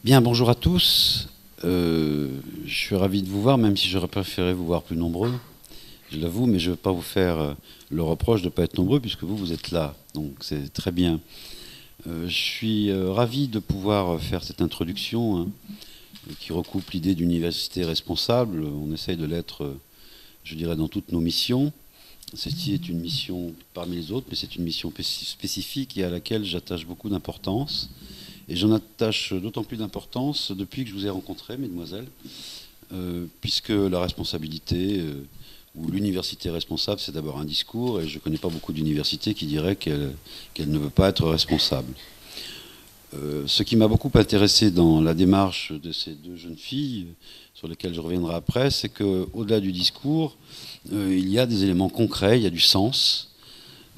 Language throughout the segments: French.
Bien, bonjour à tous. Je suis ravi de vous voir, même si j'aurais préféré vous voir plus nombreux, je l'avoue, mais je ne veux pas vous faire le reproche de ne pas être nombreux, puisque vous êtes là, donc c'est très bien. Je suis ravi de pouvoir faire cette introduction hein, qui recoupe l'idée d'université responsable. On essaye de l'être, je dirais, dans toutes nos missions. Celle-ci est une mission parmi les autres, mais c'est une mission spécifique et à laquelle j'attache beaucoup d'importance. Et j'en attache d'autant plus d'importance depuis que je vous ai rencontré, mesdemoiselles, puisque la responsabilité ou l'université responsable, c'est d'abord un discours, et je ne connais pas beaucoup d'universités qui diraient qu'elle ne veut pas être responsable. Ce qui m'a beaucoup intéressé dans la démarche de ces deux jeunes filles, sur lesquelles je reviendrai après, c'est qu'au-delà du discours, il y a des éléments concrets, il y a du sens,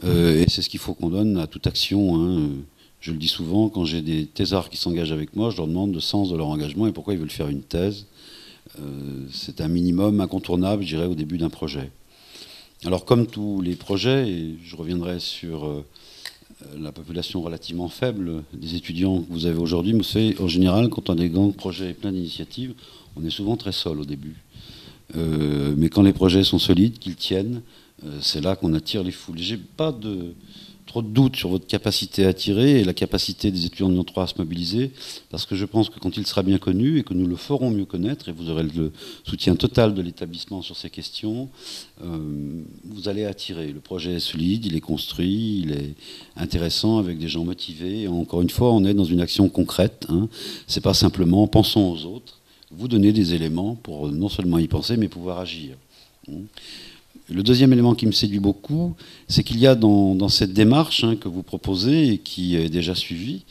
et c'est ce qu'il faut qu'on donne à toute action. Hein. Je le dis souvent, quand j'ai des thésards qui s'engagent avec moi, je leur demande le sens de leur engagement et pourquoi ils veulent faire une thèse. C'est un minimum incontournable, je dirais, au début d'un projet. Alors, comme tous les projets, et je reviendrai sur la population relativement faible des étudiants que vous avez aujourd'hui, vous savez, en général, quand on a des grands projets et plein d'initiatives, on est souvent très seul au début. Mais quand les projets sont solides, qu'ils tiennent, c'est là qu'on attire les foules. J'ai pas trop de doutes sur votre capacité à attirer et la capacité des étudiants de Lyon 3 à se mobiliser, parce que je pense que quand il sera bien connu et que nous le ferons mieux connaître, et vous aurez le soutien total de l'établissement sur ces questions, vous allez attirer. Le projet est solide, il est construit, il est intéressant avec des gens motivés. Et encore une fois, on est dans une action concrète. Hein. C'est pas simplement pensons aux autres. Vous donner des éléments pour non seulement y penser, mais pouvoir agir. Le deuxième élément qui me séduit beaucoup, c'est qu'il y a dans cette démarche hein, que vous proposez et qui est déjà suivie,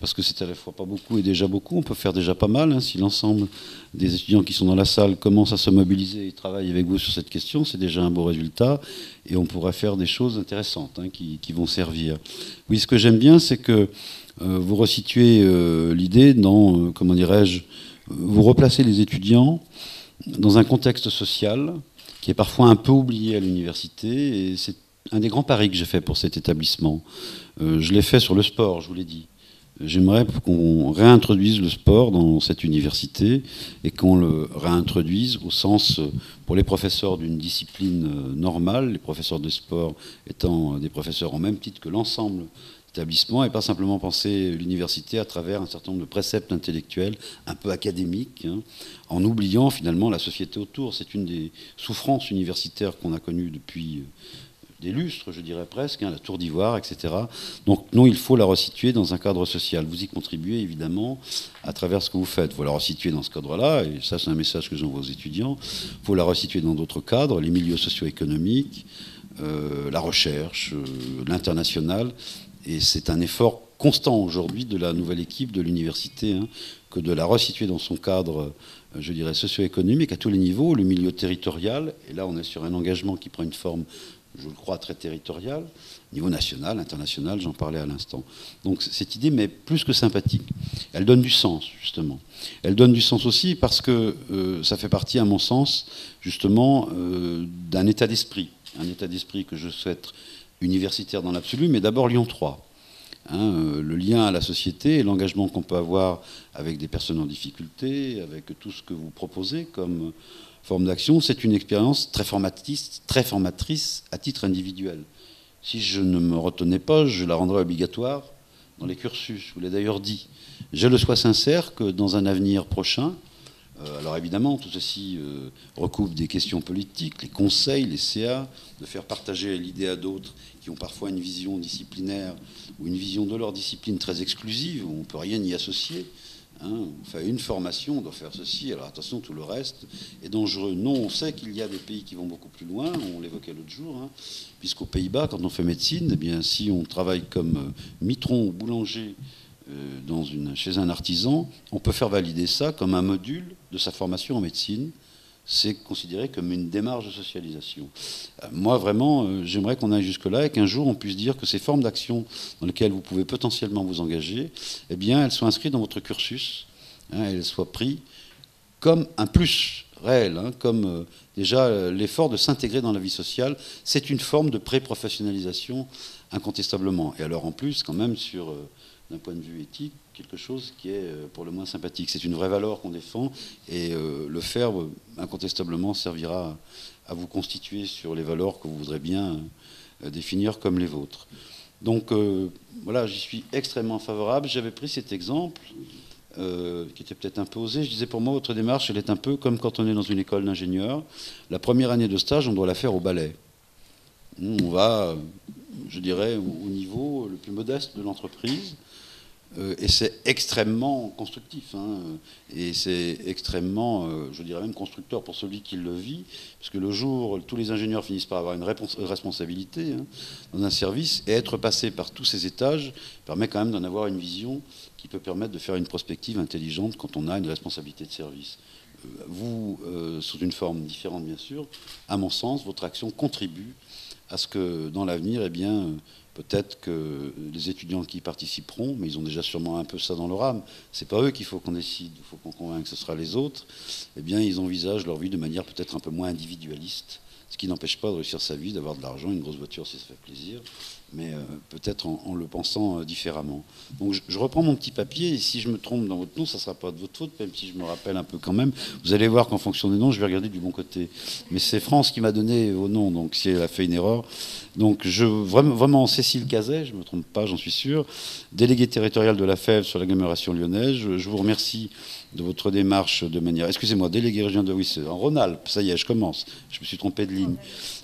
parce que c'est à la fois pas beaucoup et déjà beaucoup, on peut faire déjà pas mal. Hein, si l'ensemble des étudiants qui sont dans la salle commencent à se mobiliser et travaillent avec vous sur cette question, c'est déjà un beau résultat et on pourrait faire des choses intéressantes hein, qui vont servir. Oui, ce que j'aime bien, c'est que vous resituez l'idée dans, comment dirais-je, vous replacez les étudiants dans un contexte social qui est parfois un peu oublié à l'université, et c'est un des grands paris que j'ai fait pour cet établissement. Je l'ai fait sur le sport, je vous l'ai dit. J'aimerais qu'on réintroduise le sport dans cette université et qu'on le réintroduise au sens, pour les professeurs d'une discipline normale, les professeurs de sport étant des professeurs au même titre que l'ensemble établissement et pas simplement penser l'université à travers un certain nombre de préceptes intellectuels un peu académiques, hein, en oubliant finalement la société autour. C'est une des souffrances universitaires qu'on a connues depuis des lustres, je dirais presque, hein, la tour d'ivoire, etc. Donc non, il faut la resituer dans un cadre social. Vous y contribuez évidemment à travers ce que vous faites. Il faut la resituer dans ce cadre-là, et ça c'est un message que j'envoie aux étudiants. Il faut la resituer dans d'autres cadres, les milieux socio-économiques, la recherche, l'international. Et c'est un effort constant aujourd'hui de la nouvelle équipe de l'université hein, que de la resituer dans son cadre, je dirais, socio-économique à tous les niveaux, le milieu territorial. Et là, on est sur un engagement qui prend une forme, je le crois, très territoriale, niveau national, international, j'en parlais à l'instant. Donc cette idée m'est plus que sympathique. Elle donne du sens, justement. Elle donne du sens aussi parce que ça fait partie, à mon sens, justement, d'un état d'esprit. Un état d'esprit que je souhaite universitaire dans l'absolu, mais d'abord Lyon 3. Hein, le lien à la société et l'engagement qu'on peut avoir avec des personnes en difficulté, avec tout ce que vous proposez comme forme d'action, c'est une expérience très formatrice à titre individuel. Si je ne me retenais pas, je la rendrais obligatoire dans les cursus. Je vous l'ai d'ailleurs dit. Je le sois sincère que dans un avenir prochain, alors évidemment, tout ceci recouvre des questions politiques, les conseils, les CA, de faire partager l'idée à d'autres qui ont parfois une vision disciplinaire ou une vision de leur discipline très exclusive, où on ne peut rien y associer. Hein. On fait une formation, on doit faire ceci, alors attention, tout le reste est dangereux. Non, on sait qu'il y a des pays qui vont beaucoup plus loin, on l'évoquait l'autre jour, hein, puisqu'aux Pays-Bas, quand on fait médecine, eh bien, si on travaille comme mitron ou boulanger chez un artisan, on peut faire valider ça comme un module de sa formation en médecine. C'est considéré comme une démarche de socialisation. Moi, vraiment, j'aimerais qu'on aille jusque-là et qu'un jour, on puisse dire que ces formes d'action dans lesquelles vous pouvez potentiellement vous engager, eh bien, elles soient inscrites dans votre cursus, hein, elles soient prises comme un plus réel, hein, comme déjà l'effort de s'intégrer dans la vie sociale, c'est une forme de pré-professionnalisation incontestablement. Et alors en plus, quand même, d'un point de vue éthique, quelque chose qui est pour le moins sympathique. C'est une vraie valeur qu'on défend et le faire incontestablement servira à vous constituer sur les valeurs que vous voudrez bien définir comme les vôtres. Donc voilà, j'y suis extrêmement favorable. J'avais pris cet exemple qui était peut-être un peu osé. Je disais, pour moi, votre démarche, elle est un peu comme quand on est dans une école d'ingénieur. La première année de stage, on doit la faire au balai. On va, je dirais, au niveau le plus modeste de l'entreprise. Et c'est extrêmement constructif, hein, et c'est extrêmement, je dirais même constructeur pour celui qui le vit, parce que le jour, tous les ingénieurs finissent par avoir une responsabilité, hein, dans un service, et être passé par tous ces étages permet quand même d'en avoir une vision qui peut permettre de faire une prospective intelligente quand on a une responsabilité de service. Vous, sous une forme différente bien sûr, à mon sens, votre action contribue à ce que dans l'avenir, eh bien, peut-être que les étudiants qui y participeront, mais ils ont déjà sûrement un peu ça dans leur âme, c'est pas eux qu'il faut qu'on décide, il faut qu'on convainque, ce sera les autres, eh bien ils envisagent leur vie de manière peut-être un peu moins individualiste, ce qui n'empêche pas de réussir sa vie, d'avoir de l'argent, une grosse voiture si ça fait plaisir, mais peut-être en le pensant différemment. Donc je reprends mon petit papier, et si je me trompe dans votre nom, ça ne sera pas de votre faute, même si je me rappelle un peu quand même. Vous allez voir qu'en fonction des noms, je vais regarder du bon côté. Mais c'est France qui m'a donné vos noms, donc si elle a fait une erreur. Donc vraiment Cécile Cazet, je ne me trompe pas, j'en suis sûr, déléguée territoriale de la FEV sur l'agglomération lyonnaise. Je vous remercie de votre démarche de manière... Excusez-moi, délégué régional de... Oui, c'est en Rhône-Alpes, ça y est, je commence. Je me suis trompé de ligne.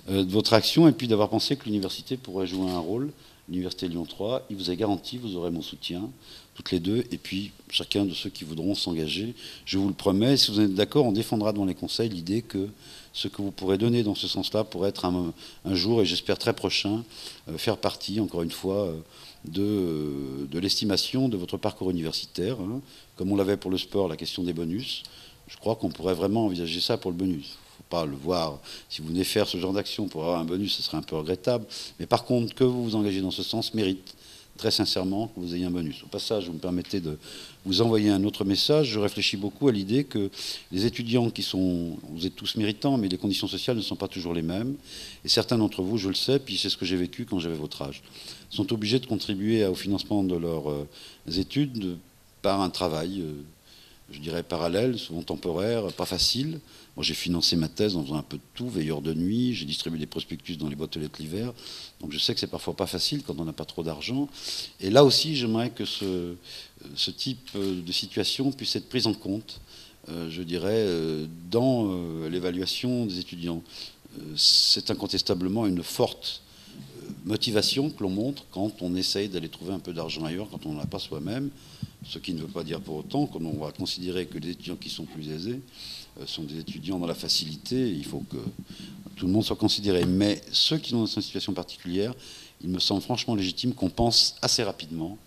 De votre action, et puis d'avoir pensé que l'université pourrait jouer un rôle, l'université Lyon 3. Il vous est garanti, vous aurez mon soutien, toutes les deux, et puis chacun de ceux qui voudront s'engager. Je vous le promets, si vous êtes d'accord, on défendra devant les conseils l'idée que ce que vous pourrez donner dans ce sens-là pourrait être un jour, et j'espère très prochain, faire partie, encore une fois, de l'estimation de votre parcours universitaire, hein. Comme on l'avait pour le sport, la question des bonus, je crois qu'on pourrait vraiment envisager ça pour le bonus. Il ne faut pas le voir. Si vous venez faire ce genre d'action pour avoir un bonus, ce serait un peu regrettable. Mais par contre, que vous vous engagez dans ce sens mérite très sincèrement que vous ayez un bonus. Au passage, vous me permettez de vous envoyer un autre message. Je réfléchis beaucoup à l'idée que les étudiants qui sont... Vous êtes tous méritants, mais les conditions sociales ne sont pas toujours les mêmes. Et certains d'entre vous, je le sais, puis c'est ce que j'ai vécu quand j'avais votre âge, sont obligés de contribuer au financement de leurs études par un travail, je dirais parallèle, souvent temporaire, pas facile. Moi, j'ai financé ma thèse en faisant un peu de tout, veilleur de nuit, j'ai distribué des prospectus dans les boîtes aux lettres l'hiver. Donc je sais que c'est parfois pas facile quand on n'a pas trop d'argent. Et là aussi, j'aimerais que ce type de situation puisse être prise en compte, je dirais, dans l'évaluation des étudiants. C'est incontestablement une forte motivation que l'on montre quand on essaye d'aller trouver un peu d'argent ailleurs, quand on n'en a pas soi-même, ce qui ne veut pas dire pour autant qu'on va considérer que les étudiants qui sont plus aisés sont des étudiants dans la facilité. Il faut que tout le monde soit considéré. Mais ceux qui sont dans une situation particulière, il me semble franchement légitime qu'on pense assez rapidement,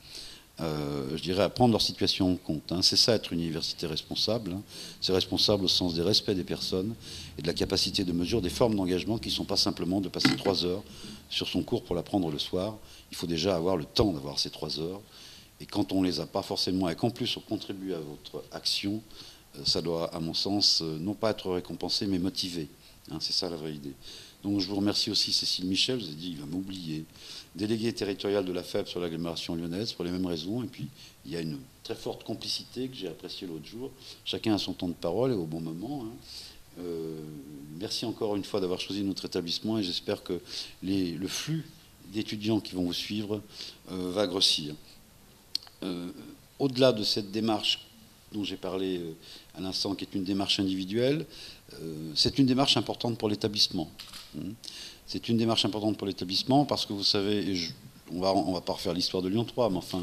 je dirais, à prendre leur situation en compte, hein. C'est ça être une université responsable, hein. C'est responsable au sens des respects des personnes et de la capacité de mesure des formes d'engagement qui ne sont pas simplement de passer 3 heures sur son cours pour l'apprendre le soir. Il faut déjà avoir le temps d'avoir ces 3 heures. Et quand on ne les a pas forcément et qu'en plus on contribue à votre action, ça doit, à mon sens, non pas être récompensé, mais motivé, hein. C'est ça la vraie idée. Donc je vous remercie aussi Cécile Michel, je vous ai dit, il va m'oublier, déléguée territoriale de la FEB sur l'agglomération lyonnaise, pour les mêmes raisons. Et puis il y a une très forte complicité que j'ai appréciée l'autre jour. Chacun a son temps de parole et au bon moment, hein. Merci encore une fois d'avoir choisi notre établissement et j'espère que le flux d'étudiants qui vont vous suivre va grossir. Au-delà de cette démarche dont j'ai parlé à l'instant, qui est une démarche individuelle, c'est une démarche importante pour l'établissement. C'est une démarche importante pour l'établissement parce que vous savez, on va pas refaire l'histoire de Lyon 3, mais enfin,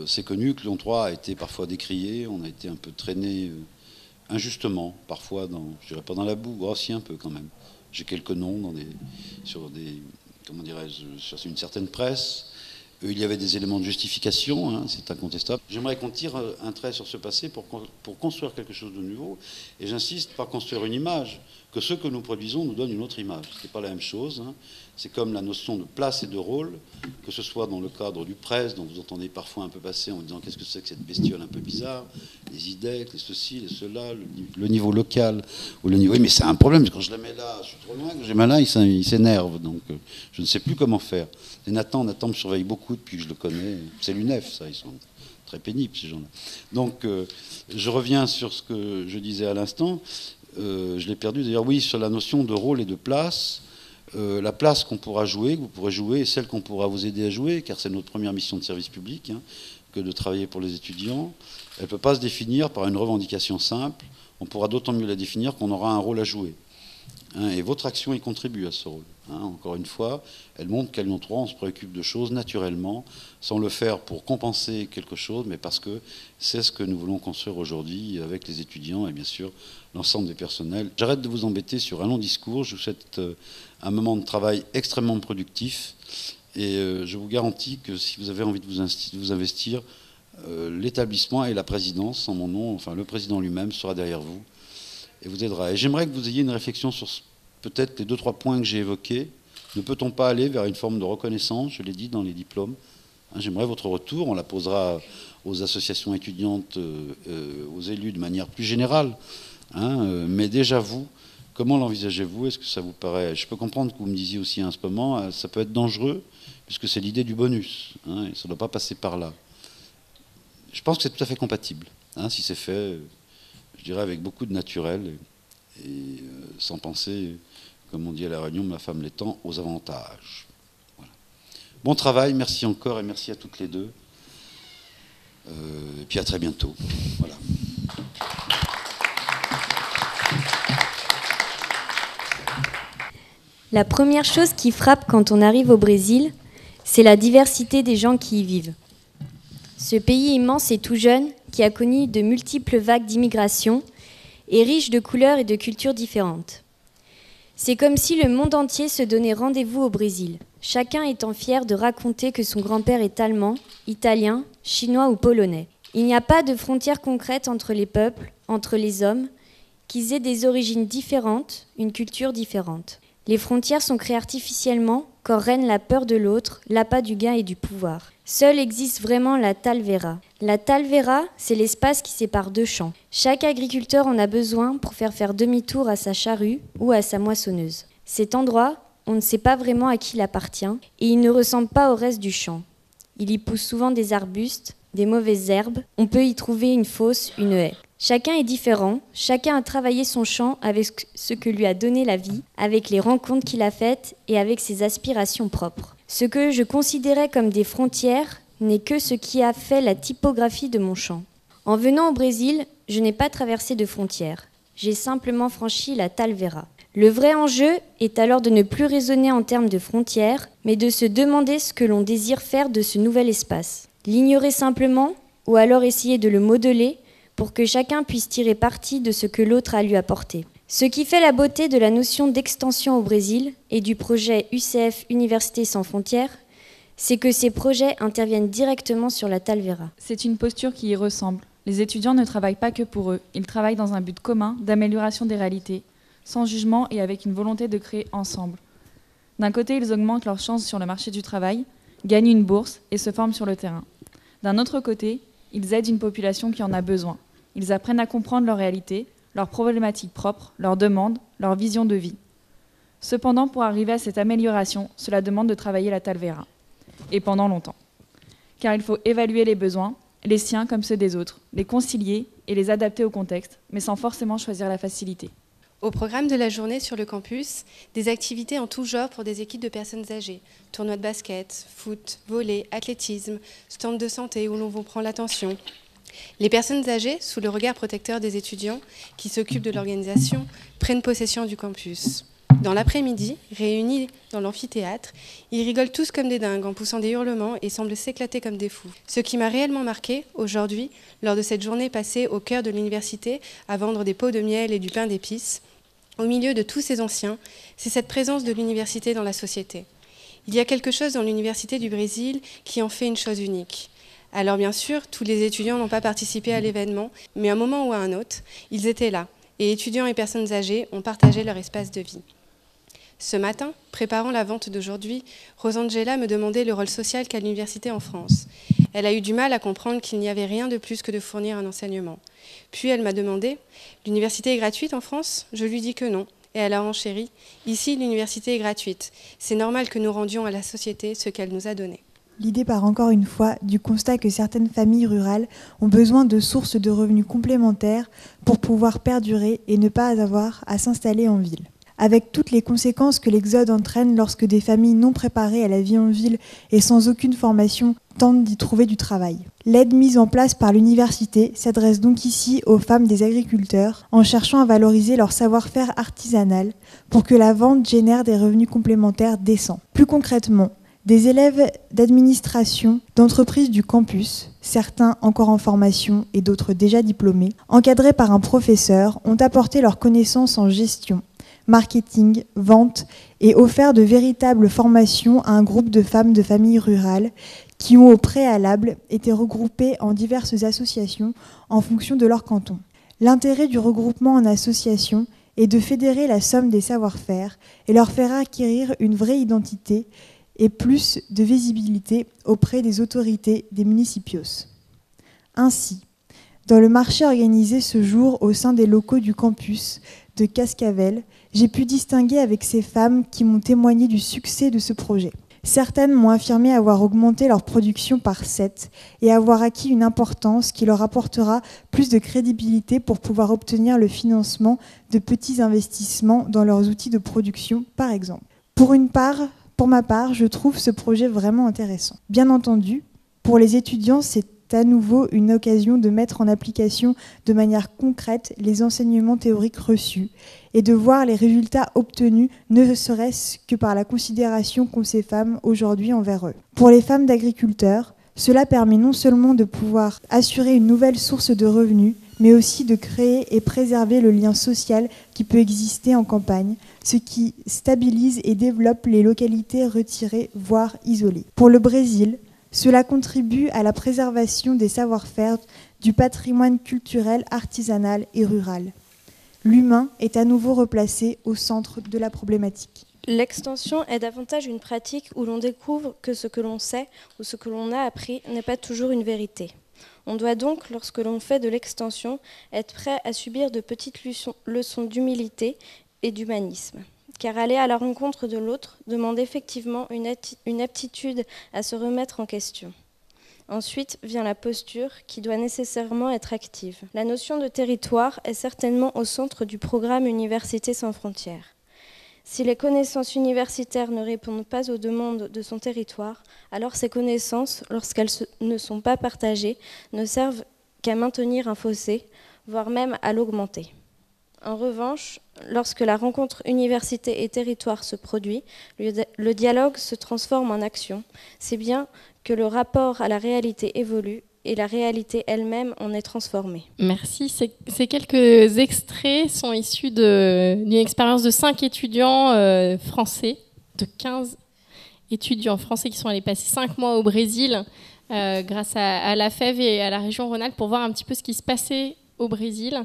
c'est connu que Lyon 3 a été parfois décrié, on a été un peu traîné injustement, parfois, je dirais pas dans la boue, si un peu quand même. J'ai quelques noms sur comment dirais-je, sur une certaine presse. Il y avait des éléments de justification, hein, c'est incontestable. J'aimerais qu'on tire un trait sur ce passé pour construire quelque chose de nouveau. Et j'insiste, pas construire une image, que ce que nous produisons nous donne une autre image. Ce n'est pas la même chose. Hein. C'est comme la notion de place et de rôle, que ce soit dans le cadre du presse, dont vous entendez parfois un peu passer en disant qu'est-ce que c'est que cette bestiole un peu bizarre, les IDEC, les ceci, les cela, le niveau local, ou le niveau... Oui, mais c'est un problème, quand je la mets là, je suis trop loin, quand j'ai mal là, il s'énerve, donc je ne sais plus comment faire. Et Nathan me surveille beaucoup depuis que je le connais. C'est l'UNEF, ça, ils sont très pénibles, ces gens-là. Donc, je reviens sur ce que je disais à l'instant. Je l'ai perdu, d'ailleurs, oui, sur la notion de rôle et de place. La place qu'on pourra jouer, que vous pourrez jouer, et celle qu'on pourra vous aider à jouer, car c'est notre première mission de service public, hein, que de travailler pour les étudiants. Elle ne peut pas se définir par une revendication simple. On pourra d'autant mieux la définir qu'on aura un rôle à jouer. Hein, et votre action y contribue à ce rôle. Hein, encore une fois, elle montre qu'à Lyon 3, on se préoccupe de choses naturellement, sans le faire pour compenser quelque chose, mais parce que c'est ce que nous voulons construire aujourd'hui avec les étudiants et bien sûr l'ensemble des personnels. J'arrête de vous embêter sur un long discours. Je vous souhaite un moment de travail extrêmement productif et je vous garantis que si vous avez envie de vous investir, l'établissement et la présidence, en mon nom, enfin le président lui-même sera derrière vous et vous aidera. Et j'aimerais que vous ayez une réflexion sur peut-être les 2-3 points que j'ai évoqués. Ne peut-on pas aller vers une forme de reconnaissance, je l'ai dit dans les diplômes, hein, j'aimerais votre retour, on la posera aux associations étudiantes, aux élus de manière plus générale, hein, mais déjà vous, comment l'envisagez-vous? Est-ce que ça vous paraît... Je peux comprendre que vous me disiez aussi à ce moment, ça peut être dangereux, puisque c'est l'idée du bonus, hein, et ça ne doit pas passer par là. Je pense que c'est tout à fait compatible, hein, si c'est fait, je dirais, avec beaucoup de naturel, et sans penser, comme on dit à La Réunion, ma femme l'étant, aux avantages. Voilà. Bon travail, merci encore, et merci à toutes les deux. Et puis à très bientôt. Voilà. La première chose qui frappe quand on arrive au Brésil, c'est la diversité des gens qui y vivent. Ce pays immense et tout jeune, qui a connu de multiples vagues d'immigration, est riche de couleurs et de cultures différentes. C'est comme si le monde entier se donnait rendez-vous au Brésil, chacun étant fier de raconter que son grand-père est allemand, italien, chinois ou polonais. Il n'y a pas de frontières concrètes entre les peuples, entre les hommes, qu'ils aient des origines différentes, une culture différente. Les frontières sont créées artificiellement quand règne la peur de l'autre, l'appât du gain et du pouvoir. Seule existe vraiment la talvera. La talvera, c'est l'espace qui sépare deux champs. Chaque agriculteur en a besoin pour faire demi-tour à sa charrue ou à sa moissonneuse. Cet endroit, on ne sait pas vraiment à qui il appartient et il ne ressemble pas au reste du champ. Il y pousse souvent des arbustes, des mauvaises herbes, on peut y trouver une fosse, une haie. Chacun est différent, chacun a travaillé son champ avec ce que lui a donné la vie, avec les rencontres qu'il a faites et avec ses aspirations propres. Ce que je considérais comme des frontières n'est que ce qui a fait la typographie de mon champ. En venant au Brésil, je n'ai pas traversé de frontières. J'ai simplement franchi la talvera. Le vrai enjeu est alors de ne plus raisonner en termes de frontières, mais de se demander ce que l'on désire faire de ce nouvel espace. L'ignorer simplement, ou alors essayer de le modeler, pour que chacun puisse tirer parti de ce que l'autre a à lui apporter. Ce qui fait la beauté de la notion d'extension au Brésil et du projet UCF Université sans frontières, c'est que ces projets interviennent directement sur la talvera. C'est une posture qui y ressemble. Les étudiants ne travaillent pas que pour eux, ils travaillent dans un but commun d'amélioration des réalités, sans jugement et avec une volonté de créer ensemble. D'un côté, ils augmentent leurs chances sur le marché du travail, gagnent une bourse et se forment sur le terrain. D'un autre côté, ils aident une population qui en a besoin. Ils apprennent à comprendre leur réalité, leurs problématiques propres, leurs demandes, leur vision de vie. Cependant, pour arriver à cette amélioration, cela demande de travailler la talvera. Et pendant longtemps. Car il faut évaluer les besoins, les siens comme ceux des autres, les concilier et les adapter au contexte, mais sans forcément choisir la facilité. Au programme de la journée sur le campus, des activités en tout genre pour des équipes de personnes âgées. Tournois de basket, foot, volley, athlétisme, stand de santé où l'on vous prend l'attention. Les personnes âgées, sous le regard protecteur des étudiants qui s'occupent de l'organisation, prennent possession du campus. Dans l'après-midi, réunis dans l'amphithéâtre, ils rigolent tous comme des dingues en poussant des hurlements et semblent s'éclater comme des fous. Ce qui m'a réellement marqué aujourd'hui, lors de cette journée passée au cœur de l'université à vendre des pots de miel et du pain d'épices, au milieu de tous ces anciens, c'est cette présence de l'université dans la société. Il y a quelque chose dans l'université du Brésil qui en fait une chose unique. Alors bien sûr, tous les étudiants n'ont pas participé à l'événement, mais à un moment ou à un autre, ils étaient là. et étudiants et personnes âgées ont partagé leur espace de vie. Ce matin, préparant la vente d'aujourd'hui, Rosangela me demandait le rôle social qu'a l'université en France. Elle a eu du mal à comprendre qu'il n'y avait rien de plus que de fournir un enseignement. Puis elle m'a demandé « L'université est gratuite en France ?» Je lui dis que non. Et elle a enchéri « Ici, l'université est gratuite. C'est normal que nous rendions à la société ce qu'elle nous a donné. » L'idée part encore une fois du constat que certaines familles rurales ont besoin de sources de revenus complémentaires pour pouvoir perdurer et ne pas avoir à s'installer en ville. Avec toutes les conséquences que l'exode entraîne lorsque des familles non préparées à la vie en ville et sans aucune formation tentent d'y trouver du travail. L'aide mise en place par l'université s'adresse donc ici aux femmes des agriculteurs en cherchant à valoriser leur savoir-faire artisanal pour que la vente génère des revenus complémentaires décents. Plus concrètement, des élèves d'administration d'entreprises du campus, certains encore en formation et d'autres déjà diplômés, encadrés par un professeur, ont apporté leurs connaissances en gestion, marketing, vente et offert de véritables formations à un groupe de femmes de familles rurales qui ont au préalable été regroupées en diverses associations en fonction de leur canton. L'intérêt du regroupement en association est de fédérer la somme des savoir-faire et leur faire acquérir une vraie identité et plus de visibilité auprès des autorités des municipios. Ainsi, dans le marché organisé ce jour au sein des locaux du campus de Cascavel, j'ai pu distinguer avec ces femmes qui m'ont témoigné du succès de ce projet. Certaines m'ont affirmé avoir augmenté leur production par 7 et avoir acquis une importance qui leur apportera plus de crédibilité pour pouvoir obtenir le financement de petits investissements dans leurs outils de production, par exemple. Pour ma part, je trouve ce projet vraiment intéressant. Bien entendu, pour les étudiants, c'est à nouveau une occasion de mettre en application de manière concrète les enseignements théoriques reçus et de voir les résultats obtenus, ne serait-ce que par la considération qu'ont ces femmes aujourd'hui envers eux. Pour les femmes d'agriculteurs, cela permet non seulement de pouvoir assurer une nouvelle source de revenus, mais aussi de créer et préserver le lien social qui peut exister en campagne, ce qui stabilise et développe les localités retirées, voire isolées. Pour le Brésil, cela contribue à la préservation des savoir-faire, du patrimoine culturel, artisanal et rural. L'humain est à nouveau replacé au centre de la problématique. L'extension est davantage une pratique où l'on découvre que ce que l'on sait ou ce que l'on a appris n'est pas toujours une vérité. On doit donc, lorsque l'on fait de l'extension, être prêt à subir de petites leçons d'humilité et d'humanisme. Car aller à la rencontre de l'autre demande effectivement une aptitude à se remettre en question. Ensuite vient la posture qui doit nécessairement être active. La notion de territoire est certainement au centre du programme Université sans frontières. Si les connaissances universitaires ne répondent pas aux demandes de son territoire, alors ces connaissances, lorsqu'elles ne sont pas partagées, ne servent qu'à maintenir un fossé, voire même à l'augmenter. En revanche, lorsque la rencontre université et territoire se produit, le dialogue se transforme en action. C'est bien que le rapport à la réalité évolue et la réalité elle-même en est transformée. Merci. Ces quelques extraits sont issus d'une expérience de 5 étudiants français, de 15 étudiants français qui sont allés passer 5 mois au Brésil grâce à la FEV et à la région Rhône-Alpes pour voir un petit peu ce qui se passait au Brésil.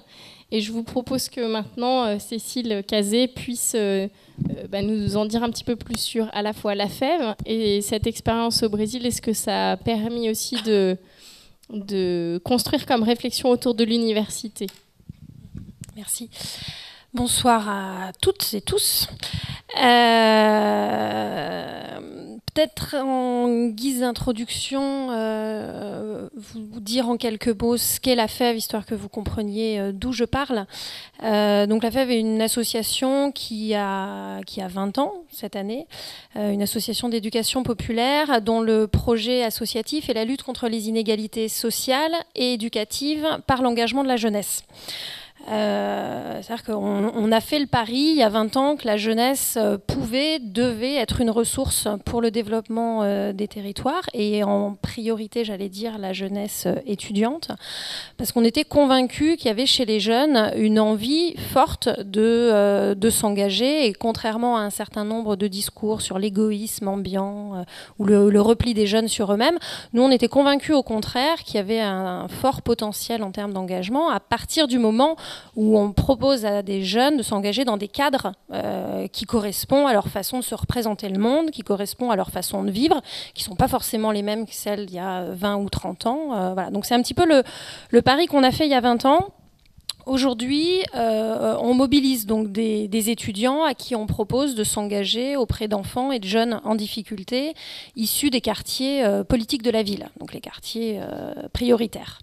Et je vous propose que maintenant, Cécile Cazet puisse nous en dire un petit peu plus sur à la fois la FEV et cette expérience au Brésil et ce que ça a permis aussi de construire comme réflexion autour de l'université. Merci. Bonsoir à toutes et tous. Peut-être en guise d'introduction, vous dire en quelques mots ce qu'est la FEV, histoire que vous compreniez d'où je parle. Donc la FEV est une association qui a 20 ans cette année, une association d'éducation populaire dont le projet associatif est la lutte contre les inégalités sociales et éducatives par l'engagement de la jeunesse. C'est-à-dire qu'on a fait le pari il y a 20 ans que la jeunesse devait être une ressource pour le développement des territoires et en priorité, j'allais dire, la jeunesse étudiante, parce qu'on était convaincus qu'il y avait chez les jeunes une envie forte de s'engager et contrairement à un certain nombre de discours sur l'égoïsme ambiant ou le repli des jeunes sur eux-mêmes, nous on était convaincus au contraire qu'il y avait un fort potentiel en termes d'engagement à partir du moment où on propose à des jeunes de s'engager dans des cadres qui correspondent à leur façon de se représenter le monde, qui correspondent à leur façon de vivre, qui ne sont pas forcément les mêmes que celles d'il y a 20 ou 30 ans. Voilà. Donc c'est un petit peu le pari qu'on a fait il y a 20 ans. Aujourd'hui, on mobilise donc des étudiants à qui on propose de s'engager auprès d'enfants et de jeunes en difficulté issus des quartiers politiques de la ville, donc les quartiers prioritaires,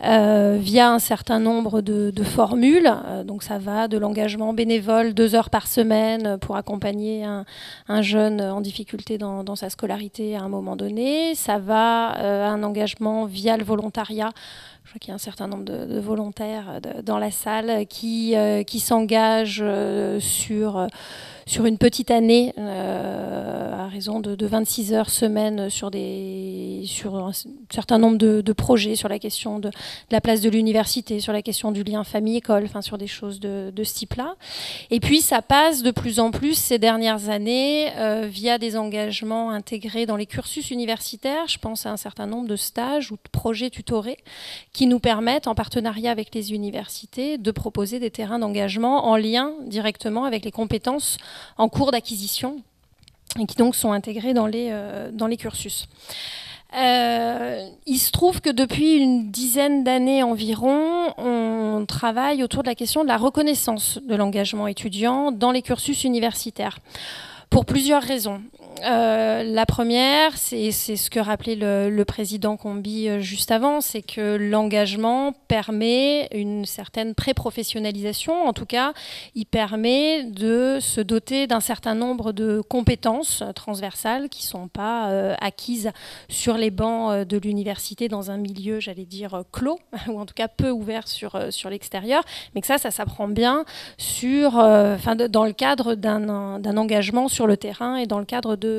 via un certain nombre de formules. Donc ça va de l'engagement bénévole 2 heures par semaine pour accompagner un jeune en difficulté dans sa scolarité à un moment donné. Ça va à un engagement via le volontariat. Je crois qu'il y a un certain nombre de volontaires dans la salle qui s'engagent sur une petite année à raison de 26 heures semaine sur un certain nombre de projets, sur la question de la place de l'université, sur la question du lien famille-école, enfin sur des choses de ce type-là. Et puis ça passe de plus en plus ces dernières années via des engagements intégrés dans les cursus universitaires. Je pense à un certain nombre de stages ou de projets tutorés qui nous permettent, en partenariat avec les universités, de proposer des terrains d'engagement en lien directement avec les compétences en cours d'acquisition et qui donc sont intégrés dans les cursus. Il se trouve que depuis une dizaine d'années environ, on travaille autour de la question de la reconnaissance de l'engagement étudiant dans les cursus universitaires, pour plusieurs raisons. La première, c'est ce que rappelait le président Combi juste avant, c'est que l'engagement permet une certaine pré-professionnalisation. En tout cas, il permet de se doter d'un certain nombre de compétences transversales qui ne sont pas acquises sur les bancs de l'université dans un milieu, j'allais dire, clos, ou en tout cas peu ouvert sur l'extérieur, mais que ça s'apprend bien dans le cadre d'un engagement sur le terrain et dans le cadre de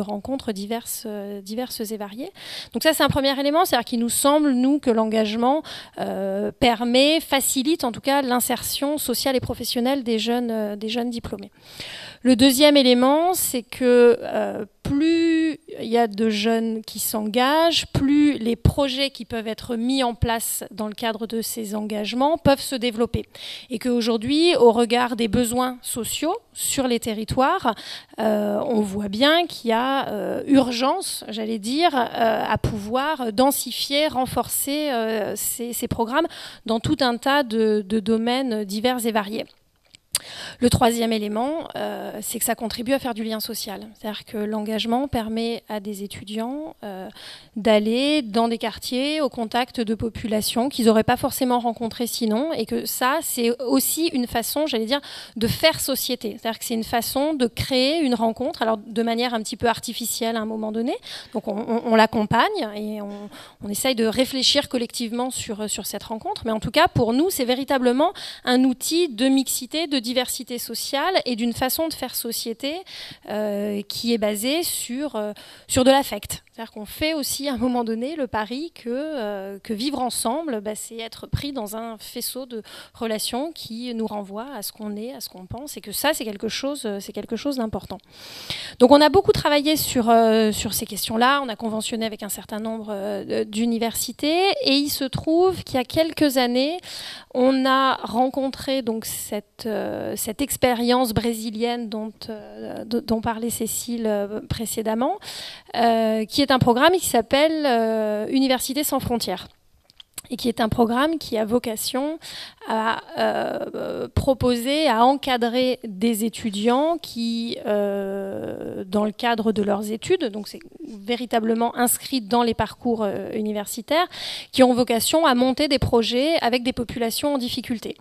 rencontres diverses et variées. Donc ça, c'est un premier élément, c'est-à-dire qu'il nous semble, nous, que l'engagement facilite en tout cas l'insertion sociale et professionnelle des jeunes diplômés. Le deuxième élément, c'est que plus il y a de jeunes qui s'engagent, plus les projets qui peuvent être mis en place dans le cadre de ces engagements peuvent se développer. Et qu'aujourd'hui, au regard des besoins sociaux sur les territoires, on voit bien qu'il y a urgence, j'allais dire, à pouvoir densifier, renforcer ces programmes dans tout un tas de domaines divers et variés. Le troisième élément, c'est que ça contribue à faire du lien social. C'est-à-dire que l'engagement permet à des étudiants d'aller dans des quartiers au contact de populations qu'ils n'auraient pas forcément rencontrées sinon, et que ça, c'est aussi une façon, j'allais dire, de faire société. C'est-à-dire que c'est une façon de créer une rencontre, alors de manière un petit peu artificielle à un moment donné. Donc on l'accompagne et on essaye de réfléchir collectivement sur cette rencontre. Mais en tout cas, pour nous, c'est véritablement un outil de mixité, de diversité sociale et d'une façon de faire société qui est basée sur de l'affect. C'est-à-dire qu'on fait aussi à un moment donné le pari que vivre ensemble, c'est être pris dans un faisceau de relations qui nous renvoie à ce qu'on est, à ce qu'on pense, et que ça, c'est quelque chose d'important. Donc on a beaucoup travaillé sur ces questions-là, on a conventionné avec un certain nombre d'universités, et il se trouve qu'il y a quelques années, on a rencontré donc cette expérience brésilienne dont parlait Cécile précédemment, qui est un programme qui s'appelle Université sans frontières, et qui est un programme qui a vocation à proposer, à encadrer des étudiants qui, dans le cadre de leurs études, donc c'est véritablement inscrit dans les parcours universitaires, qui ont vocation à monter des projets avec des populations en difficulté.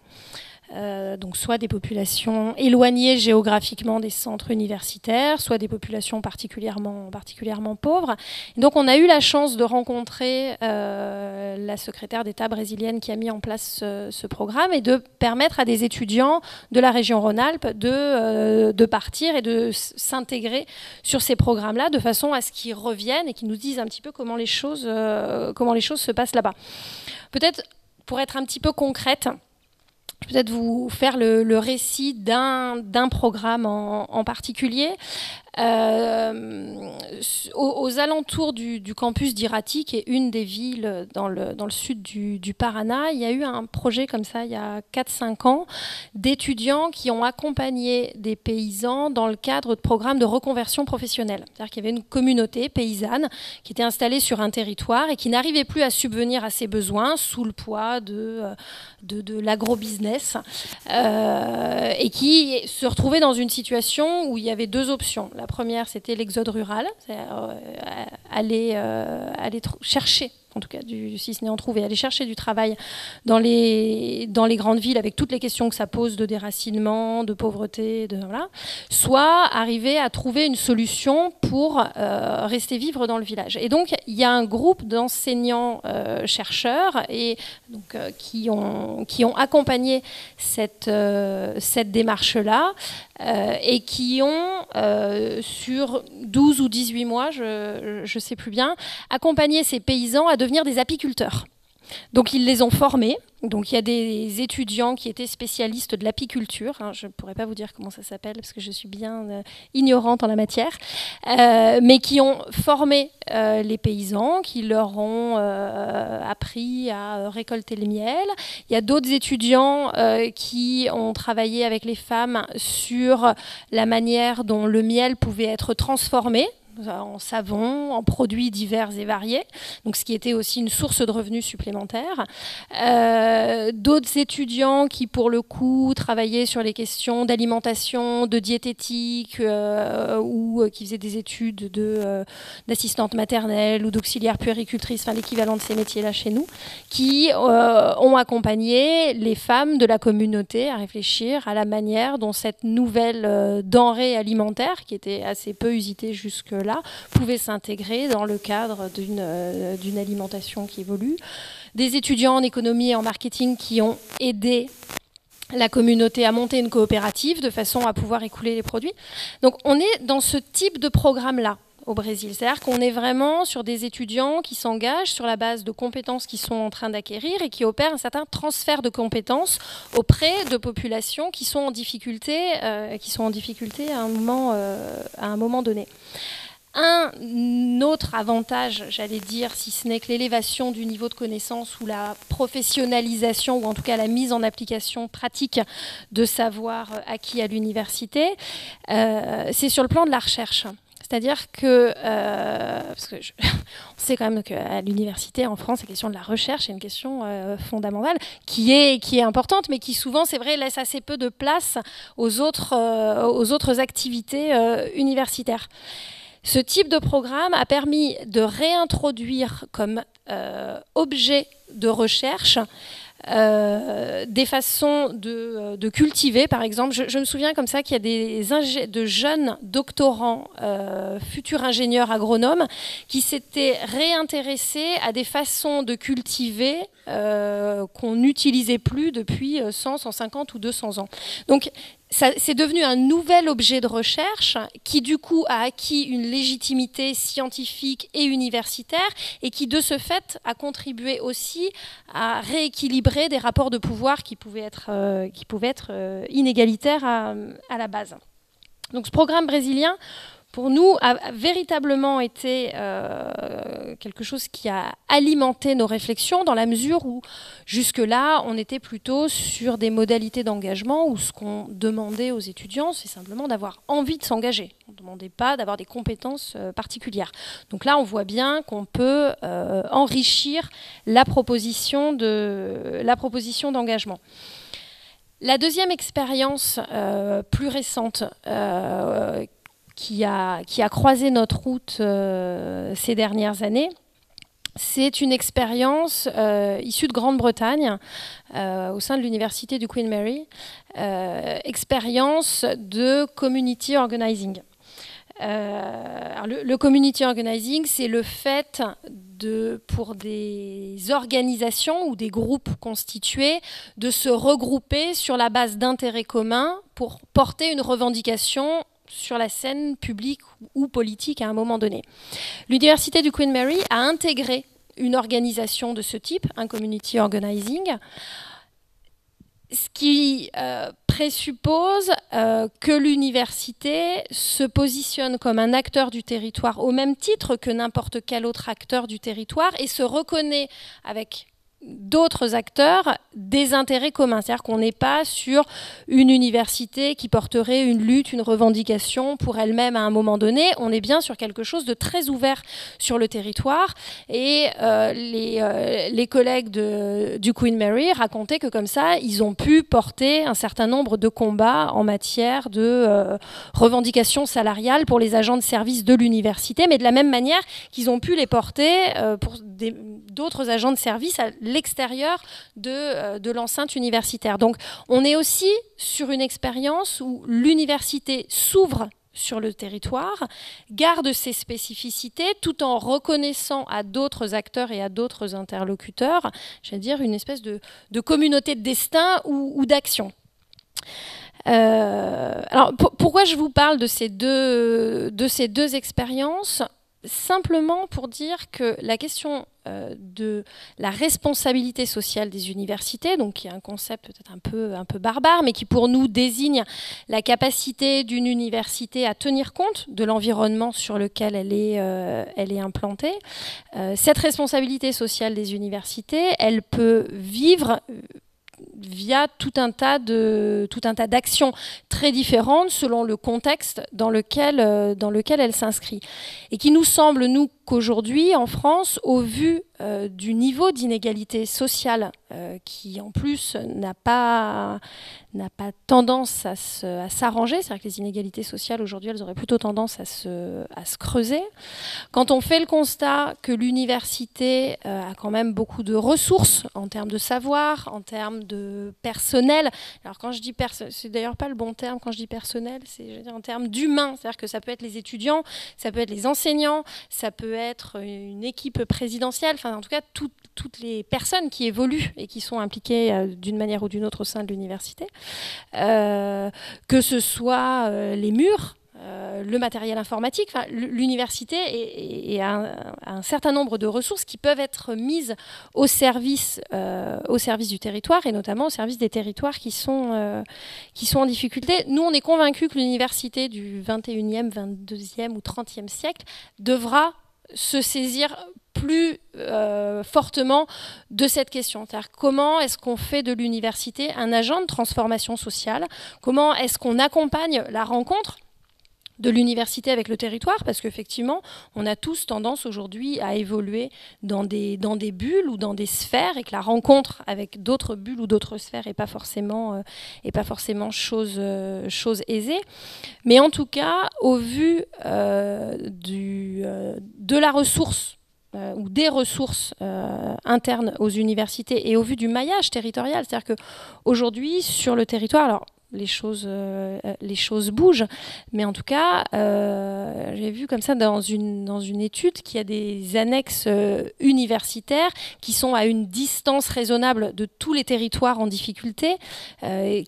Donc soit des populations éloignées géographiquement des centres universitaires, soit des populations particulièrement pauvres. Et donc on a eu la chance de rencontrer la secrétaire d'État brésilienne qui a mis en place ce programme et de permettre à des étudiants de la région Rhône-Alpes de partir et de s'intégrer sur ces programmes-là de façon à ce qu'ils reviennent et qu'ils nous disent un petit peu comment les choses se passent là-bas. Peut-être pour être un petit peu concrète, je vais peut-être vous faire le récit d'un programme en particulier. Aux alentours du campus d'Irati, qui est une des villes dans le sud du Paraná, il y a eu un projet comme ça il y a 4-5 ans d'étudiants qui ont accompagné des paysans dans le cadre de programmes de reconversion professionnelle. C'est-à-dire qu'il y avait une communauté paysanne qui était installée sur un territoire et qui n'arrivait plus à subvenir à ses besoins sous le poids de l'agrobusiness et qui se retrouvait dans une situation où il y avait deux options. La première, c'était l'exode rural, aller chercher, en tout cas, si ce n'est en trouver, aller chercher du travail dans les grandes villes avec toutes les questions que ça pose de déracinement, de pauvreté, voilà. Soit arriver à trouver une solution pour rester vivre dans le village. Et donc, il y a un groupe d'enseignants chercheurs et donc, qui ont accompagné cette démarche-là et qui ont, sur 12 ou 18 mois, je ne sais plus bien, accompagné ces paysans à devenir des apiculteurs. Donc ils les ont formés. Donc il y a des étudiants qui étaient spécialistes de l'apiculture. Je ne pourrais pas vous dire comment ça s'appelle parce que je suis bien ignorante en la matière. Mais qui ont formé les paysans, qui leur ont appris à récolter le miel. Il y a d'autres étudiants qui ont travaillé avec les femmes sur la manière dont le miel pouvait être transformé en savon, en produits divers et variés, donc ce qui était aussi une source de revenus supplémentaires. D'autres étudiants qui, pour le coup, travaillaient sur les questions d'alimentation, de diététique, ou qui faisaient des études d'assistante maternelle ou d'auxiliaire puéricultrice, enfin l'équivalent de ces métiers-là chez nous, qui ont accompagné les femmes de la communauté à réfléchir à la manière dont cette nouvelle denrée alimentaire, qui était assez peu usitée jusque-là, pouvait s'intégrer dans le cadre d'une alimentation qui évolue. Des étudiants en économie et en marketing qui ont aidé la communauté à monter une coopérative de façon à pouvoir écouler les produits. Donc on est dans ce type de programme-là au Brésil. C'est-à-dire qu'on est vraiment sur des étudiants qui s'engagent sur la base de compétences qui sont en train d'acquérir et qui opèrent un certain transfert de compétences auprès de populations qui sont en difficulté à un moment donné. Un autre avantage, j'allais dire, si ce n'est que l'élévation du niveau de connaissance ou la professionnalisation, ou en tout cas la mise en application pratique de savoir acquis à l'université, c'est sur le plan de la recherche. C'est-à-dire que, parce que on sait quand même qu'à l'université en France, la question de la recherche est une question fondamentale qui est importante, mais qui souvent, c'est vrai, laisse assez peu de place aux autres activités universitaires. Ce type de programme a permis de réintroduire comme objet de recherche des façons de cultiver, par exemple. Je me souviens comme ça qu'il y a de jeunes doctorants, futurs ingénieurs agronomes, qui s'étaient réintéressés à des façons de cultiver qu'on n'utilisait plus depuis 100, 150 ou 200 ans. Donc, c'est devenu un nouvel objet de recherche qui, du coup, a acquis une légitimité scientifique et universitaire et qui, de ce fait, a contribué aussi à rééquilibrer des rapports de pouvoir qui pouvaient être inégalitaires à la base. Donc, ce programme brésilien, pour nous, a véritablement été quelque chose qui a alimenté nos réflexions dans la mesure où, jusque-là, on était plutôt sur des modalités d'engagement où ce qu'on demandait aux étudiants, c'est simplement d'avoir envie de s'engager. On ne demandait pas d'avoir des compétences particulières. Donc là, on voit bien qu'on peut enrichir la proposition d'engagement. La deuxième expérience plus récente qui a croisé notre route ces dernières années, c'est une expérience issue de Grande-Bretagne au sein de l'université du Queen Mary, expérience de community organizing. Alors le community organizing, c'est le fait pour des organisations ou des groupes constitués de se regrouper sur la base d'intérêts communs pour porter une revendication sur la scène publique ou politique à un moment donné. L'université du Queen Mary a intégré une organisation de ce type, un community organizing, ce qui présuppose que l'université se positionne comme un acteur du territoire au même titre que n'importe quel autre acteur du territoire et se reconnaît avec d'autres acteurs des intérêts communs. C'est-à-dire qu'on n'est pas sur une université qui porterait une lutte, une revendication pour elle-même à un moment donné. On est bien sur quelque chose de très ouvert sur le territoire. Et les collègues du Queen Mary racontaient que comme ça, ils ont pu porter un certain nombre de combats en matière de revendications salariales pour les agents de service de l'université, mais de la même manière qu'ils ont pu les porter pour d'autres agents de service à l'extérieur de l'enceinte universitaire. Donc on est aussi sur une expérience où l'université s'ouvre sur le territoire, garde ses spécificités tout en reconnaissant à d'autres acteurs et à d'autres interlocuteurs, j'allais dire une espèce de communauté de destin ou d'action. Alors pourquoi je vous parle de ces deux expériences ? Simplement pour dire que la question de la responsabilité sociale des universités, donc qui est un concept peut-être un peu barbare, mais qui pour nous désigne la capacité d'une université à tenir compte de l'environnement sur lequel elle est implantée. Cette responsabilité sociale des universités, elle peut vivre via tout un tas d'actions très différentes selon le contexte dans lequel elle s'inscrit. Et qui nous semble, nous, qu'aujourd'hui, en France, au vu du niveau d'inégalité sociale qui, en plus, n'a pas tendance à s'arranger, c'est-à-dire que les inégalités sociales, aujourd'hui, elles auraient plutôt tendance à se creuser. Quand on fait le constat que l'université a quand même beaucoup de ressources en termes de savoir, en termes de personnel, alors quand je dis c'est d'ailleurs pas le bon terme quand je dis personnel, c'est en termes d'humain, c'est-à-dire que ça peut être les étudiants, ça peut être les enseignants, ça peut être une équipe présidentielle, enfin en tout cas toutes les personnes qui évoluent et qui sont impliquées d'une manière ou d'une autre au sein de l'université, que ce soit les murs, le matériel informatique, enfin, l'université a un certain nombre de ressources qui peuvent être mises au service du territoire et notamment au service des territoires qui sont en difficulté. Nous, on est convaincus que l'université du 21e, 22e ou 30e siècle devra se saisir plus fortement de cette question. C'est-à-dire comment est-ce qu'on fait de l'université un agent de transformation sociale ? Comment est-ce qu'on accompagne la rencontre de l'université avec le territoire, parce qu'effectivement, on a tous tendance aujourd'hui à évoluer dans des bulles ou dans des sphères, et que la rencontre avec d'autres bulles ou d'autres sphères n'est pas forcément chose aisée. Mais en tout cas, au vu de la ressource ou des ressources internes aux universités et au vu du maillage territorial, c'est-à-dire qu'aujourd'hui, sur le territoire, alors les choses bougent, mais en tout cas, j'ai vu comme ça dans une étude qu'il y a des annexes universitaires qui sont à une distance raisonnable de tous les territoires en difficulté,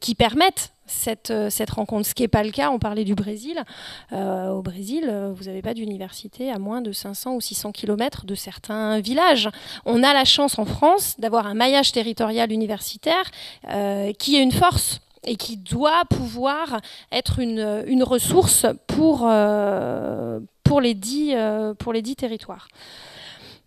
qui permettent cette rencontre, ce qui n'est pas le cas. On parlait du Brésil. Au Brésil, vous n'avez pas d'université à moins de 500 ou 600 km de certains villages. On a la chance en France d'avoir un maillage territorial universitaire qui est une force et qui doit pouvoir être une ressource pour les dits territoires.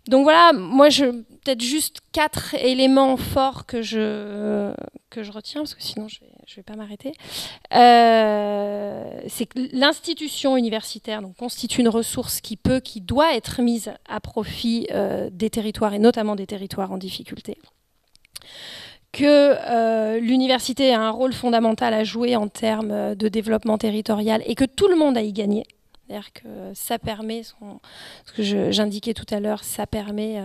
Donc voilà, moi peut-être juste 4 éléments forts que je retiens, parce que sinon je vais pas m'arrêter. C'est que l'institution universitaire donc, constitue une ressource qui doit être mise à profit des territoires, et notamment des territoires en difficulté. Que l'université a un rôle fondamental à jouer en termes de développement territorial et que tout le monde a y gagné. C'est-à-dire que ça permet, ce que j'indiquais tout à l'heure, ça permet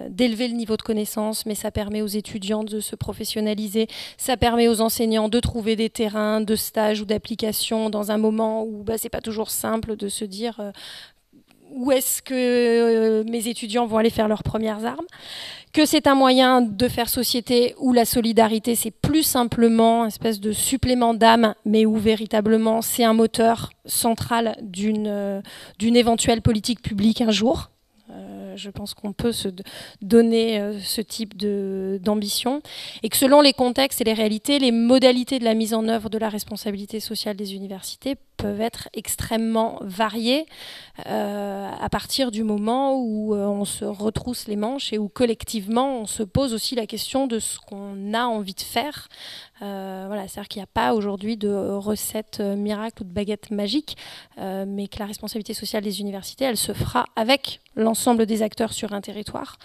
d'élever le niveau de connaissance, mais ça permet aux étudiants de se professionnaliser, ça permet aux enseignants de trouver des terrains de stage ou d'application dans un moment où c'est pas toujours simple de se dire où est-ce que mes étudiants vont aller faire leurs premières armes, que c'est un moyen de faire société où la solidarité, c'est plus simplement une espèce de supplément d'âme, mais où véritablement c'est un moteur central d'une éventuelle politique publique un jour. Je pense qu'on peut se donner ce type d'ambition et que selon les contextes et les réalités, les modalités de la mise en œuvre de la responsabilité sociale des universités peuvent être extrêmement variées à partir du moment où on se retrousse les manches et où collectivement on se pose aussi la question de ce qu'on a envie de faire. Voilà, c'est-à-dire qu'il n'y a pas aujourd'hui de recette miracle ou de baguette magique, mais que la responsabilité sociale des universités, elle se fera avec l'ensemble des acteurs sur un territoire.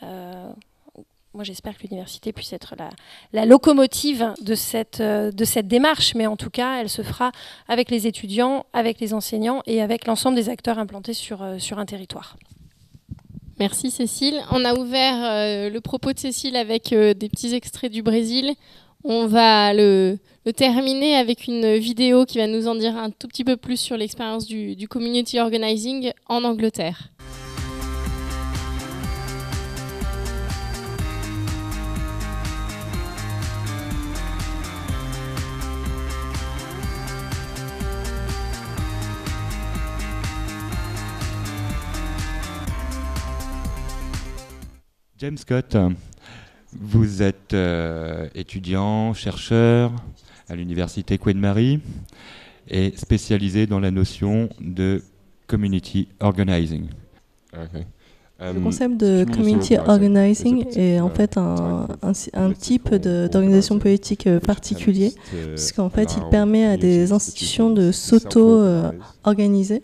Moi, j'espère que l'université puisse être la locomotive de cette démarche, mais en tout cas, elle se fera avec les étudiants, avec les enseignants et avec l'ensemble des acteurs implantés sur un territoire. Merci Cécile. On a ouvert le propos de Cécile avec des petits extraits du Brésil. On va le terminer avec une vidéo qui va nous en dire un tout petit peu plus sur l'expérience du community organizing en Angleterre. James Scott, vous êtes étudiant, chercheur à l'université Queen Mary et spécialisé dans la notion de community organizing. Okay. Le concept de community organizing est en fait un type d'organisation politique particulier, puisqu'en fait il permet à des institutions de s'auto-organiser,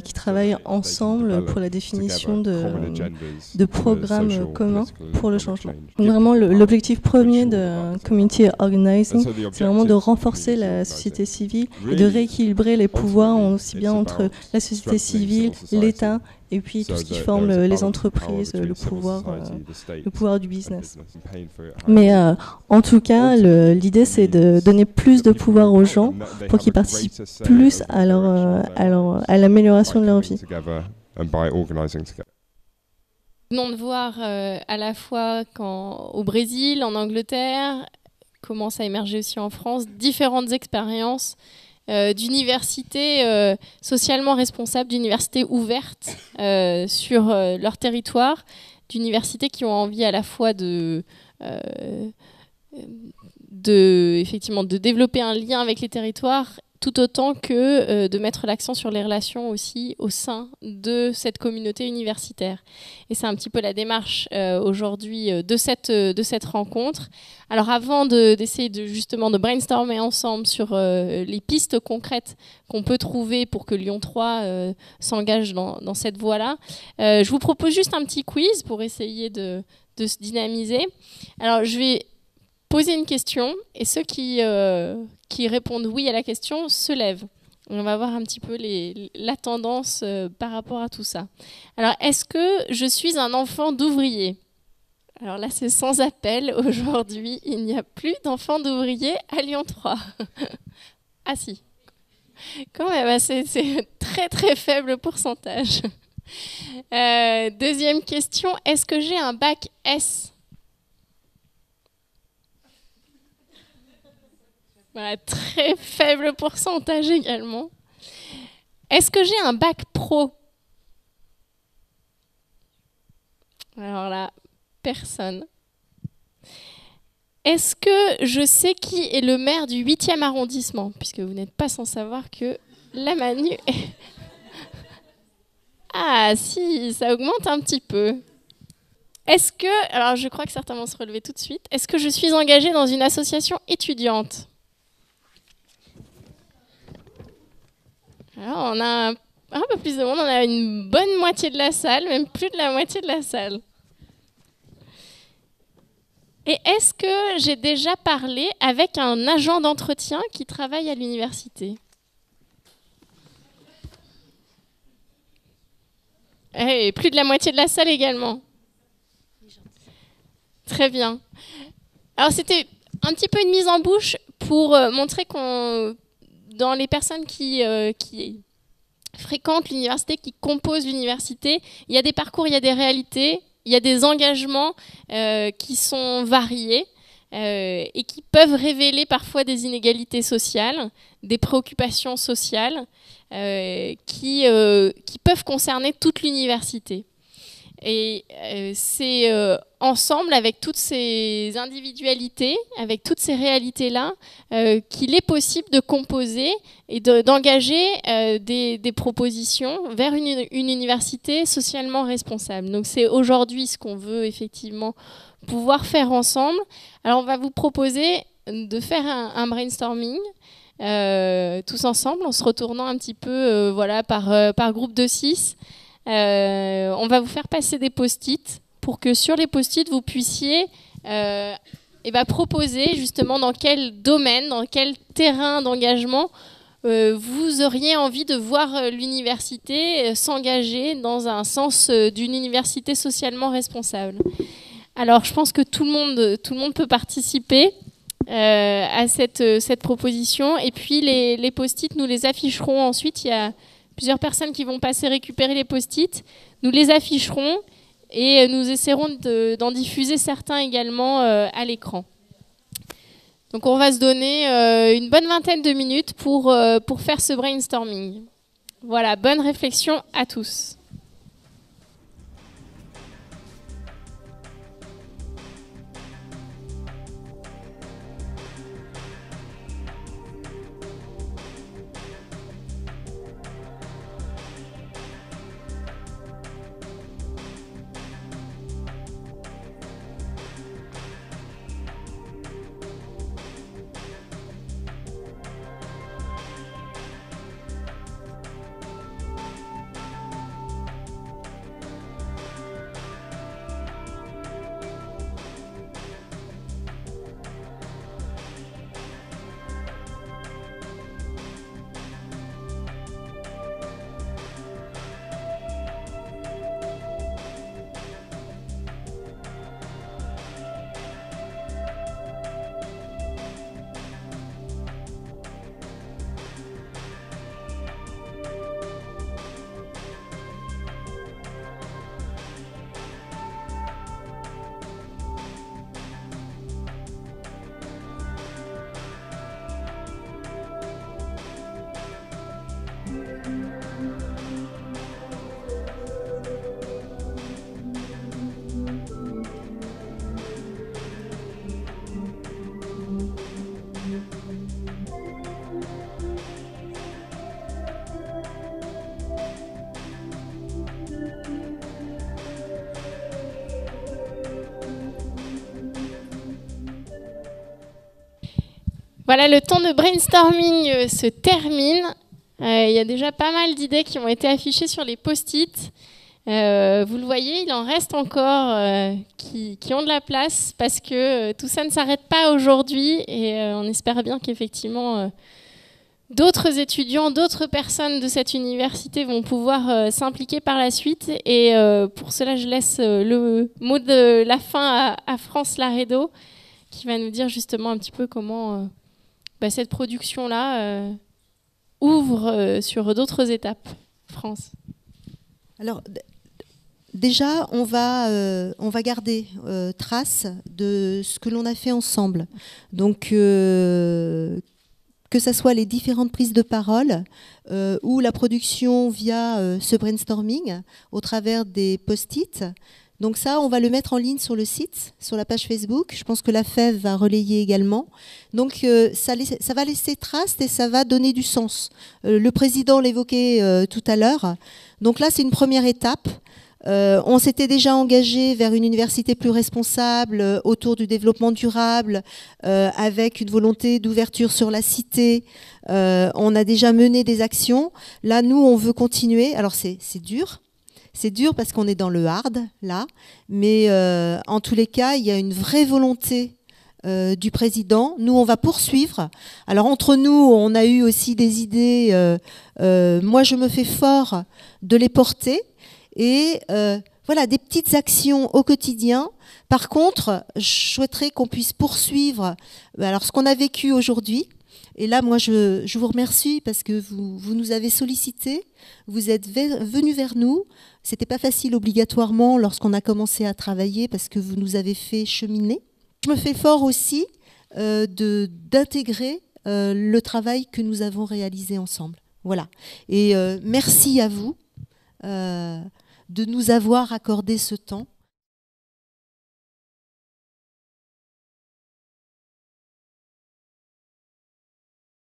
qui travaillent ensemble pour la définition de programmes communs pour le changement. Donc vraiment, l'objectif premier de community organizing, c'est vraiment de renforcer la société civile et de rééquilibrer les pouvoirs aussi bien entre la société civile, l'État et puis tout ce qui forme les entreprises, le pouvoir du business. Mais en tout cas, l'idée c'est de donner plus de pouvoir aux gens pour qu'ils participent plus à l'amélioration de leur vie. Nous venons de voir à la fois au Brésil, en Angleterre, commence à émerger aussi en France, différentes expériences d'universités socialement responsables, d'universités ouvertes sur leur territoire, d'universités qui ont envie à la fois effectivement, de développer un lien avec les territoires, tout autant que de mettre l'accent sur les relations aussi au sein de cette communauté universitaire. Et c'est un petit peu la démarche aujourd'hui de cette rencontre. Alors avant d'essayer justement de brainstormer ensemble sur les pistes concrètes qu'on peut trouver pour que Lyon 3 s'engage dans cette voie-là, je vous propose juste un petit quiz pour essayer de se dynamiser. Alors je vais poser une question et ceux qui répondent oui à la question se lèvent. On va voir un petit peu la tendance par rapport à tout ça. Alors, est-ce que je suis un enfant d'ouvrier ? Alors là, c'est sans appel. Aujourd'hui, il n'y a plus d'enfants d'ouvriers à Lyon 3. Ah si. Quand même, c'est très très faible pourcentage. Deuxième question, est-ce que j'ai un bac S ? Voilà, très faible pourcentage également. Est-ce que j'ai un bac pro ? Alors là, personne. Est-ce que je sais qui est le maire du 8e arrondissement ? Puisque vous n'êtes pas sans savoir que la Manu est... Ah si, ça augmente un petit peu. Est-ce que... Alors je crois que certains vont se relever tout de suite. Est-ce que je suis engagée dans une association étudiante ? Alors, on a un peu plus de monde, on a une bonne moitié de la salle, même plus de la moitié de la salle. Et est-ce que j'ai déjà parlé avec un agent d'entretien qui travaille à l'université ? Et plus de la moitié de la salle également. Très bien. Alors, c'était un petit peu une mise en bouche pour montrer dans les personnes qui fréquentent l'université, qui composent l'université, il y a des parcours, il y a des réalités, il y a des engagements qui sont variés et qui peuvent révéler parfois des inégalités sociales, des préoccupations sociales qui peuvent concerner toute l'université. Et c'est ensemble, avec toutes ces individualités, avec toutes ces réalités-là, qu'il est possible de composer et d'engager des propositions vers une université socialement responsable. Donc c'est aujourd'hui ce qu'on veut effectivement pouvoir faire ensemble. Alors on va vous proposer de faire un brainstorming tous ensemble, en se retournant un petit peu voilà, par groupe de 6. On va vous faire passer des post-it pour que sur les post-it, vous puissiez proposer justement dans quel domaine, dans quel terrain d'engagement vous auriez envie de voir l'université s'engager dans un sens d'une université socialement responsable. Alors, je pense que tout le monde peut participer à cette proposition. Et puis, les post-it, nous les afficherons ensuite. Il y a plusieurs personnes qui vont passer récupérer les post-it. Nous les afficherons et nous essaierons d'en diffuser certains également à l'écran. Donc on va se donner une bonne vingtaine de minutes pour faire ce brainstorming. Voilà, bonne réflexion à tous. Voilà, le temps de brainstorming se termine. Il y a déjà pas mal d'idées qui ont été affichées sur les post-it. Vous le voyez, il en reste encore qui ont de la place parce que tout ça ne s'arrête pas aujourd'hui et on espère bien qu'effectivement d'autres étudiants, d'autres personnes de cette université vont pouvoir s'impliquer par la suite. Et pour cela, je laisse le mot de la fin à France Laredo qui va nous dire justement un petit peu comment cette production-là ouvre sur d'autres étapes. France. Alors, déjà, on va garder trace de ce que l'on a fait ensemble. Donc, que ce soit les différentes prises de parole ou la production via ce brainstorming au travers des post-it. Donc ça, on va le mettre en ligne sur le site, sur la page Facebook. Je pense que la FEV va relayer également. Donc ça va laisser trace et ça va donner du sens. Le président l'évoquait tout à l'heure. Donc là, c'est une première étape. On s'était déjà engagé vers une université plus responsable autour du développement durable, avec une volonté d'ouverture sur la cité. On a déjà mené des actions. Là, nous, on veut continuer. Alors c'est dur. C'est dur parce qu'on est dans le hard, là, mais en tous les cas, il y a une vraie volonté du président. Nous, on va poursuivre. Alors, entre nous, on a eu aussi des idées. Moi, je me fais fort de les porter. Et voilà, des petites actions au quotidien. Par contre, je souhaiterais qu'on puisse poursuivre alors, ce qu'on a vécu aujourd'hui. Et là, moi, je vous remercie parce que vous nous avez sollicités, vous êtes venus vers nous. C'était pas facile obligatoirement lorsqu'on a commencé à travailler parce que vous nous avez fait cheminer. Je me fais fort aussi d'intégrer le travail que nous avons réalisé ensemble. Voilà. Et merci à vous. de nous avoir accordé ce temps.